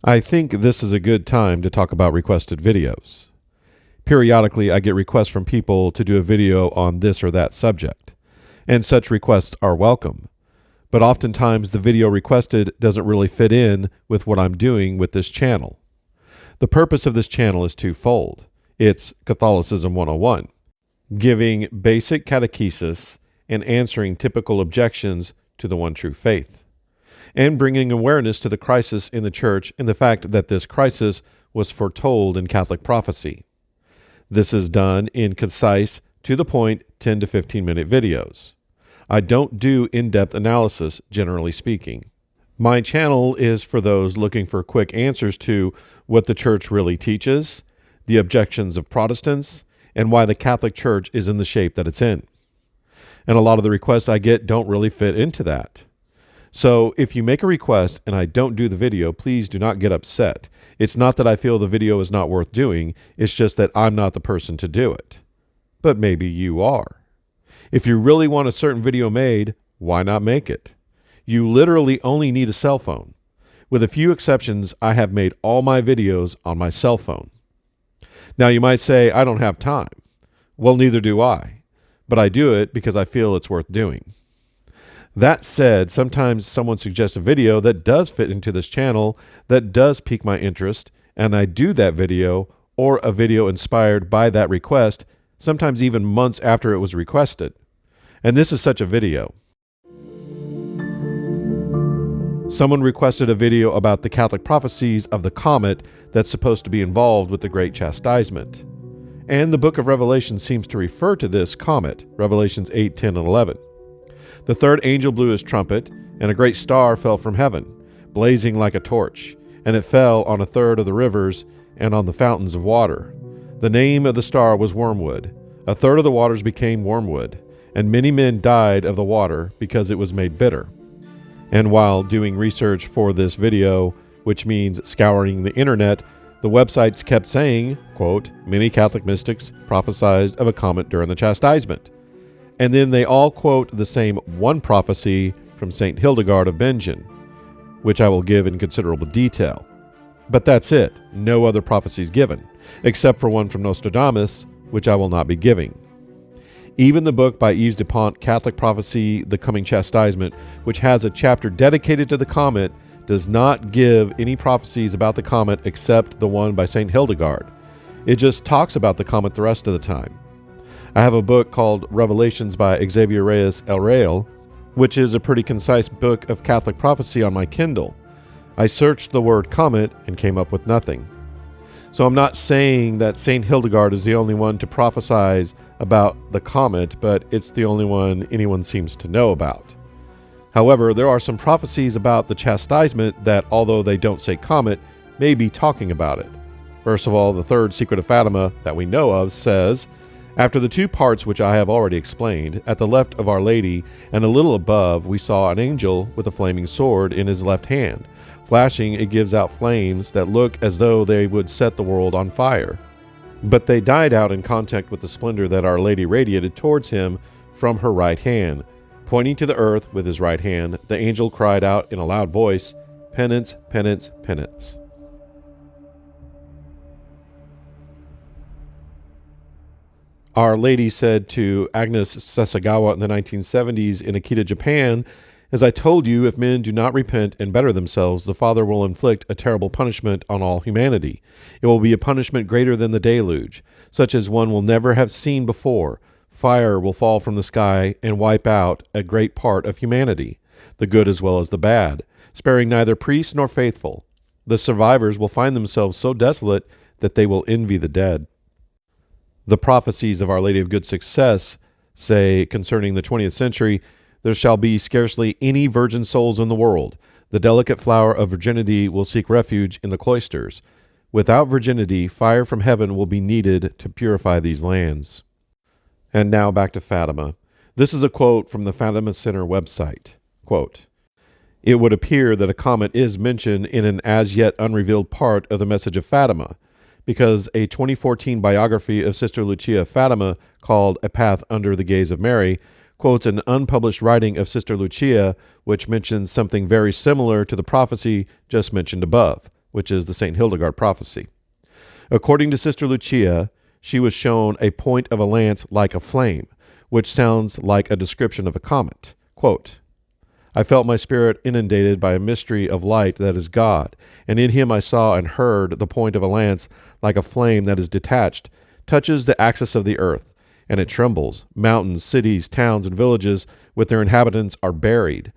I think this is a good time to talk about requested videos. Periodically, I get requests from people to do a video on this or that subject, and such requests are welcome. But oftentimes, the video requested doesn't really fit in with what I'm doing with this channel. The purpose of this channel is twofold. It's Catholicism 101, giving basic catechesis and answering typical objections to the one true faith, and bringing awareness to the crisis in the church and the fact that this crisis was foretold in Catholic prophecy. This is done in concise, to the point, 10 to 15 minute videos. I don't do in-depth analysis, generally speaking. My channel is for those looking for quick answers to what the church really teaches, the objections of Protestants, and why the Catholic Church is in the shape that it's in. And a lot of the requests I get don't really fit into that. So if you make a request and I don't do the video, please do not get upset. It's not that I feel the video is not worth doing, it's just that I'm not the person to do it. But maybe you are. If you really want a certain video made, why not make it? You literally only need a cell phone. With a few exceptions, I have made all my videos on my cell phone. Now you might say, I don't have time. Well, neither do I. But I do it because I feel it's worth doing. That said, sometimes someone suggests a video that does fit into this channel, that does pique my interest, and I do that video, or a video inspired by that request, sometimes even months after it was requested. And this is such a video. Someone requested a video about the Catholic prophecies of the comet that's supposed to be involved with the Great Chastisement. And the book of Revelation seems to refer to this comet, Revelations 8, 10, and 11. The third angel blew his trumpet, and a great star fell from heaven, blazing like a torch, and it fell on a third of the rivers and on the fountains of water. The name of the star was Wormwood. A third of the waters became wormwood, and many men died of the water because it was made bitter. And while doing research for this video, which means scouring the internet, the websites kept saying, quote, many Catholic mystics prophesied of a comet during the chastisement. And then they all quote the same one prophecy from St. Hildegard of Bingen, which I will give in considerable detail. But that's it. No other prophecies given, except for one from Nostradamus, which I will not be giving. Even the book by Yves Dupont, Catholic Prophecy, The Coming Chastisement, which has a chapter dedicated to the comet, does not give any prophecies about the comet except the one by St. Hildegard. It just talks about the comet the rest of the time. I have a book called Revelations by Xavier Reyes El Real, which is a pretty concise book of Catholic prophecy on my Kindle. I searched the word comet and came up with nothing. So I'm not saying that St. Hildegard is the only one to prophesize about the comet, but it's the only one anyone seems to know about. However, there are some prophecies about the chastisement that, although they don't say comet, may be talking about it. First of all, the third secret of Fatima that we know of says, after the two parts which I have already explained, at the left of Our Lady and a little above we saw an angel with a flaming sword in his left hand. Flashing, it gives out flames that look as though they would set the world on fire. But they died out in contact with the splendor that Our Lady radiated towards him from her right hand. Pointing to the earth with his right hand, the angel cried out in a loud voice, penance, penance, penance. Our Lady said to Agnes Sasagawa in the 1970s in Akita, Japan, as I told you, if men do not repent and better themselves, the Father will inflict a terrible punishment on all humanity. It will be a punishment greater than the deluge, such as one will never have seen before. Fire will fall from the sky and wipe out a great part of humanity, the good as well as the bad, sparing neither priest nor faithful. The survivors will find themselves so desolate that they will envy the dead. The prophecies of Our Lady of Good Success say concerning the 20th century, there shall be scarcely any virgin souls in the world. The delicate flower of virginity will seek refuge in the cloisters. Without virginity, fire from heaven will be needed to purify these lands. And now back to Fatima. This is a quote from the Fatima Center website. Quote, "It would appear that a comet is mentioned in an as yet unrevealed part of the message of Fatima, because a 2014 biography of Sister Lucia Fatima called A Path Under the Gaze of Mary quotes an unpublished writing of Sister Lucia which mentions something very similar to the prophecy just mentioned above, which is the St. Hildegard prophecy. According to Sister Lucia, she was shown a point of a lance like a flame, which sounds like a description of a comet. Quote, I felt my spirit inundated by a mystery of light that is God, and in him I saw and heard the point of a lance like a flame that is detached, touches the axis of the earth, and it trembles. Mountains, cities, towns, and villages with their inhabitants are buried.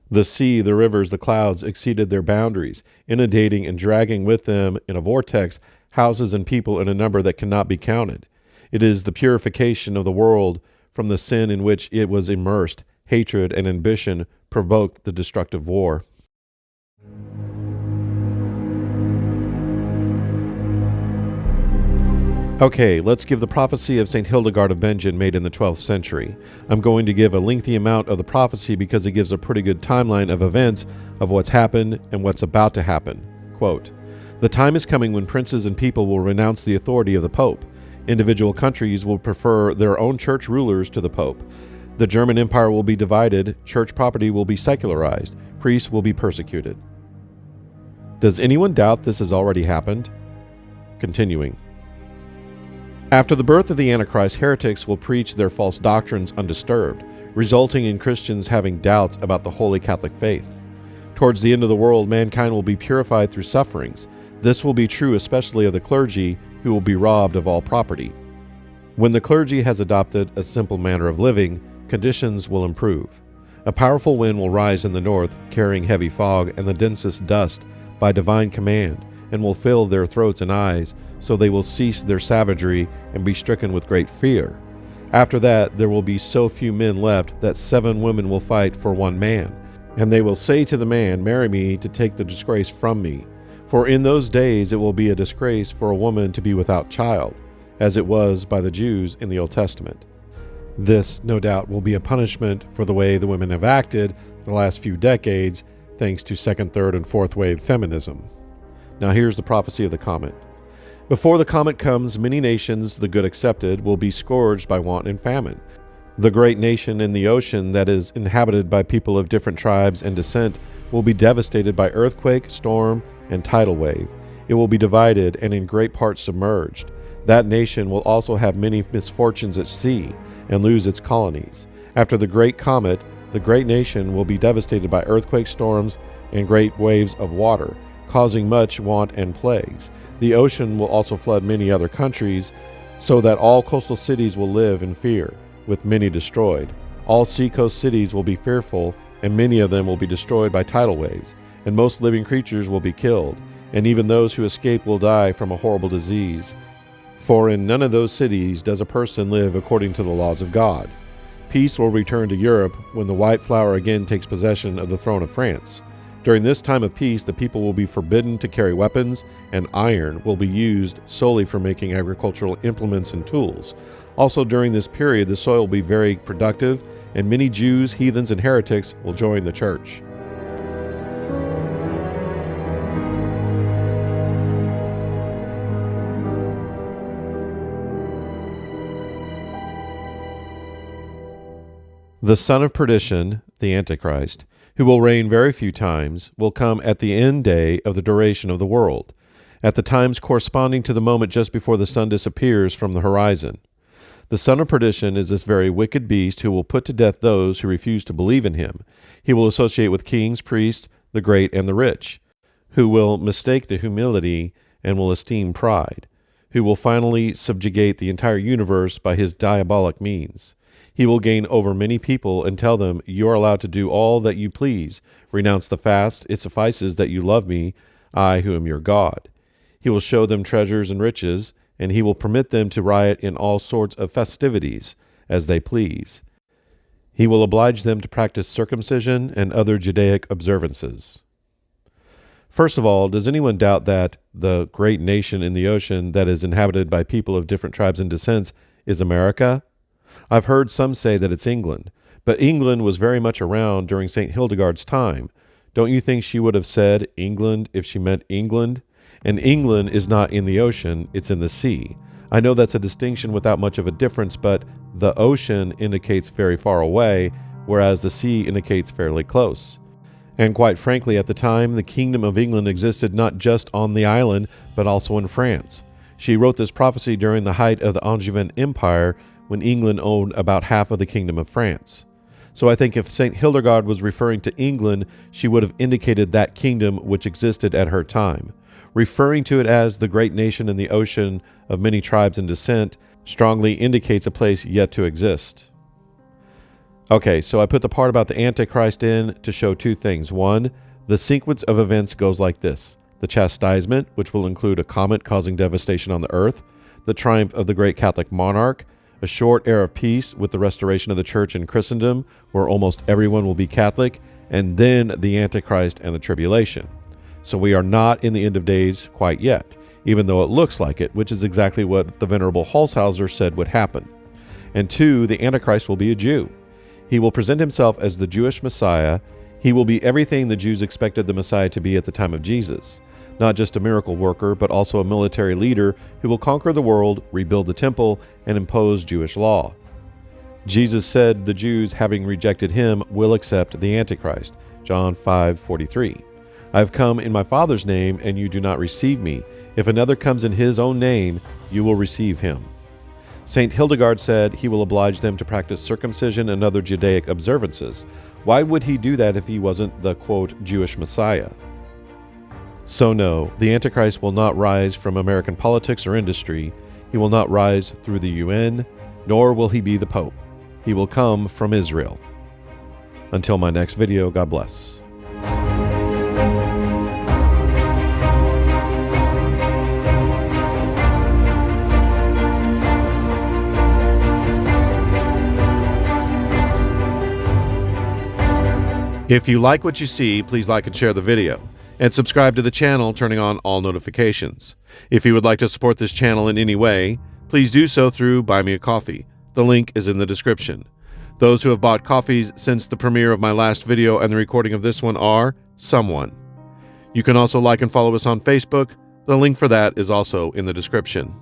The sea, the rivers, the clouds exceeded their boundaries, inundating and dragging with them in a vortex houses and people in a number that cannot be counted. It is the purification of the world from the sin in which it was immersed. Hatred and ambition provoked the destructive war. Okay, let's give the prophecy of St. Hildegard of Bingen made in the 12th century. I'm going to give a lengthy amount of the prophecy because it gives a pretty good timeline of events of what's happened and what's about to happen. Quote, the time is coming when princes and people will renounce the authority of the Pope. Individual countries will prefer their own church rulers to the Pope. The German Empire will be divided, church property will be secularized, priests will be persecuted. Does anyone doubt this has already happened? Continuing. After the birth of the Antichrist, heretics will preach their false doctrines undisturbed, resulting in Christians having doubts about the Holy Catholic faith. Towards the end of the world, mankind will be purified through sufferings. This will be true especially of the clergy, who will be robbed of all property. When the clergy has adopted a simple manner of living, conditions will improve. A powerful wind will rise in the north, carrying heavy fog and the densest dust by divine command, and will fill their throats and eyes, so they will cease their savagery and be stricken with great fear. After that, there will be so few men left that 7 women will fight for 1 man, and they will say to the man, marry me to take the disgrace from me. For in those days it will be a disgrace for a woman to be without child, as it was by the Jews in the Old Testament. This, no doubt, will be a punishment for the way the women have acted the last few decades, thanks to 2nd, 3rd, and 4th wave feminism. Now here's the prophecy of the comet. Before the comet comes, many nations, the good accepted, will be scourged by want and famine. The great nation in the ocean that is inhabited by people of different tribes and descent will be devastated by earthquake, storm, and tidal wave. It will be divided and in great part submerged. That nation will also have many misfortunes at sea and lose its colonies. After the great comet, the great nation will be devastated by earthquake, storms, and great waves of water, causing much want and plagues. The ocean will also flood many other countries, so that all coastal cities will live in fear, with many destroyed. All seacoast cities will be fearful, and many of them will be destroyed by tidal waves, and most living creatures will be killed, and even those who escape will die from a horrible disease. For in none of those cities does a person live according to the laws of God. Peace will return to Europe when the white flower again takes possession of the throne of France. During this time of peace, the people will be forbidden to carry weapons, and iron will be used solely for making agricultural implements and tools. Also during this period, the soil will be very productive, and many Jews, heathens, and heretics will join the church. The son of perdition, the Antichrist, who will reign very few times, will come at the end day of the duration of the world, at the times corresponding to the moment just before the sun disappears from the horizon. The son of perdition is this very wicked beast who will put to death those who refuse to believe in him. He will associate with kings, priests, the great and the rich, who will mistake the humility and will esteem pride, who will finally subjugate the entire universe by his diabolic means. He will gain over many people and tell them, "You are allowed to do all that you please. Renounce the fast. It suffices that you love me, I who am your God." He will show them treasures and riches, and he will permit them to riot in all sorts of festivities as they please. He will oblige them to practice circumcision and other Judaic observances. First of all, does anyone doubt that the great nation in the ocean that is inhabited by people of different tribes and descents is America? I've heard some say that it's England, but England was very much around during St. Hildegard's time. Don't you think she would have said England if she meant England? And England is not in the ocean, it's in the sea. I know that's a distinction without much of a difference, but the ocean indicates very far away, whereas the sea indicates fairly close. And quite frankly, at the time, the Kingdom of England existed not just on the island, but also in France. She wrote this prophecy during the height of the Angevin Empire, when England owned about half of the Kingdom of France. So I think if St. Hildegard was referring to England, she would have indicated that kingdom which existed at her time. Referring to it as the great nation in the ocean of many tribes and descent strongly indicates a place yet to exist. Okay, so I put the part about the Antichrist in to show two things. One, the sequence of events goes like this: the chastisement, which will include a comet causing devastation on the earth, the triumph of the great Catholic monarch, a short era of peace with the restoration of the church in Christendom, where almost everyone will be Catholic, and then the Antichrist and the tribulation. So we are not in the end of days quite yet, even though it looks like it, which is exactly what the Venerable Holshouser said would happen. And two, the Antichrist will be a Jew. He will present himself as the Jewish Messiah. He will be everything the Jews expected the Messiah to be at the time of Jesus. Not just a miracle worker, but also a military leader who will conquer the world, rebuild the temple, and impose Jewish law. Jesus said the Jews, having rejected him, will accept the Antichrist. John 5:43. I have come in my Father's name, and you do not receive me. If another comes in his own name, you will receive him. St. Hildegard said he will oblige them to practice circumcision and other Judaic observances. Why would he do that if he wasn't the, quote, Jewish Messiah? So no, the Antichrist will not rise from American politics or industry. He will not rise through the UN, nor will he be the Pope. He will come from Israel. Until my next video, God bless. If you like what you see, please like and share the video, and subscribe to the channel, turning on all notifications. If you would like to support this channel in any way, please do so through Buy Me a Coffee. The link is in the description. Those who have bought coffees since the premiere of my last video and the recording of this one are someone. You can also like and follow us on Facebook. The link for that is also in the description.